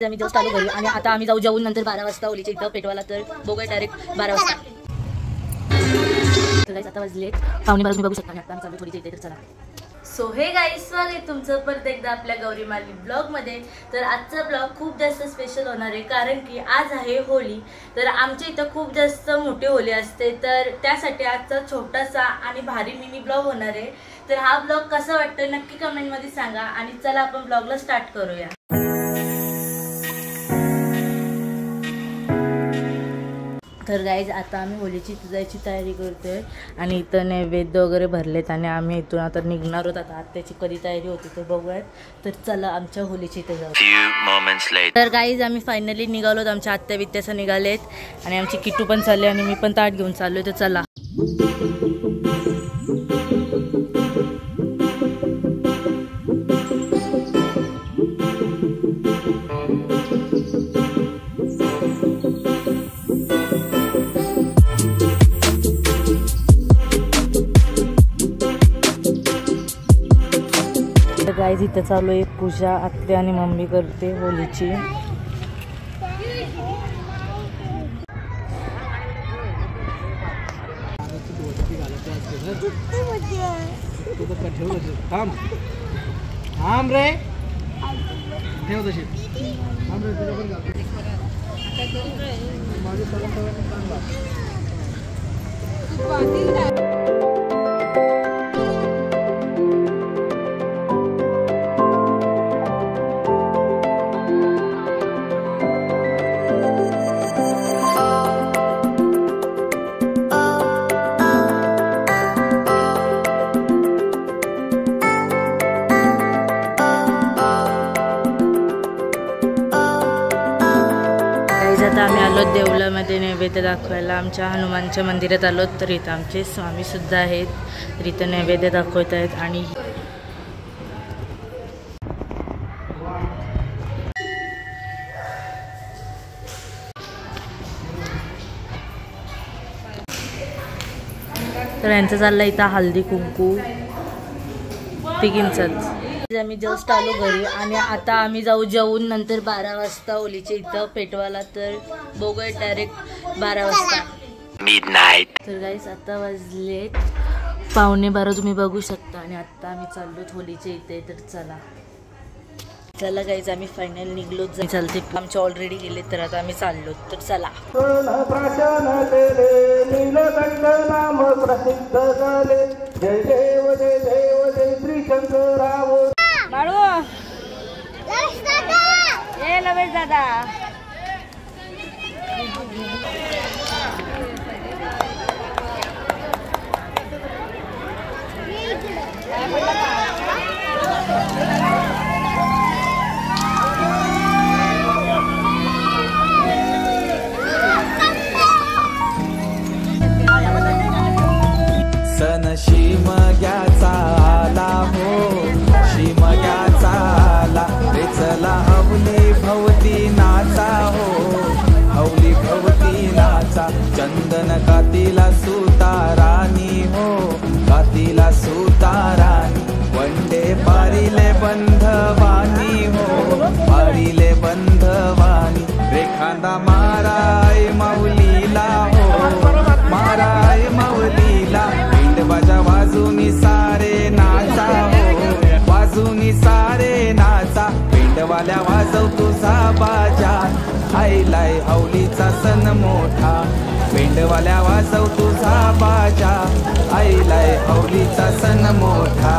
आम्ही जस्ट आलो घरी आणि आता आम्ही जाऊ जेवून नंतर 12 वाजता ओलीच्या इथं पेटवाला, तर बघूया डायरेक्ट 12 वाजता. तर गाइस आता वाजले 12:15 तुम्ही बघू शकता आणि आता आम्ही चालू थोडीच्या इथे. तर चला. सो हे गाइस, स्वागत तुमचं परत एकदा आपल्या गौरी माली ब्लॉग मध्ये. तर आजचा ब्लॉग खूप जास्त स्पेशल होणार आहे कारण की आज आहे होली. तर आमच्या इथं खूप जास्त मोठी होली असते, तर त्यासाठी आजचा छोटासा आणि भारी मिनी ब्लॉग होणार आहे. तर हा ब्लॉग कसा वाटतोय नक्की कमेंट मध्ये सांगा आणि चला आपण ब्लॉगला स्टार्ट करूया. तर गाईज आता आम्ही होलीची जायची तयारी करतोय आणि इथं नैवेद्य वगैरे भरलेत आणि आम्ही इथून आता निघणार आहोत. आता आत्याची कधी तयारी होती तर बघूयात. तर चला आमच्या होलीची इथे जाऊ. तर गाईज आम्ही फायनली निघालोत, आमच्या आत्या वित्याचं निघालेत आणि आमची किट्टू पण चालली आणि मी पण ताट घेऊन चाललोय. तर चला. गाईज इथं चालू आहे पूजा. आत्या आणि मम्मी करते होलीची. आता आम्ही आलो देवळामध्ये नैवेद्य दाखवायला. आमच्या हनुमानच्या मंदिरात आलो. तर इथं आमचे स्वामी सुद्धा आहेत. तर इथं नैवेद्य दाखवत आहेत आणि तर यांचं चाललं इथं हल्दी कुंकू तिघींचंच. आम्ही जस्ट आलो घरी आणि आता आम्ही जाऊ जेवून नंतर 12 वाजता ओलीच्या इथं पेटवाला. तर बघूया डायरेक्ट 12 वाजता मिडनाईट. तर गाईस आता वाजले 11:15 तुम्ही बघू शकता आणि आता आम्ही चाललो होलीच्या इथे. तर चला चला गाईज आम्ही फायनल निघलो. चालते आमचे ऑलरेडी गेले तर आता आम्ही चाललो. तर चला. जय देव जय देव जय श्री शंकराव. बाळू ये लवेश दादा. सन शिमग्याचा आला हो, शिमग्याचा आला रे चला हवली भवती नाचा हो, हवली भवती नाचा. चंदन कातीला सुतारानी हो, कातीला सुतारानी. वंडे पारिले बंधवानी हो, पारिले बंधवानी. रेखांदा माराय माऊलीला हो, माराय माऊलीला. बाजा वाजूनी सारे नाचा हो, वाजूनी सारे नाचा. पेंडवाल्या वाजव तुझा बाजा, आईलाय हवलीचा सण मोठा. पेंडवाल्या वाजव तुझा बाजा, आईलाय हवलीचा सण मोठा.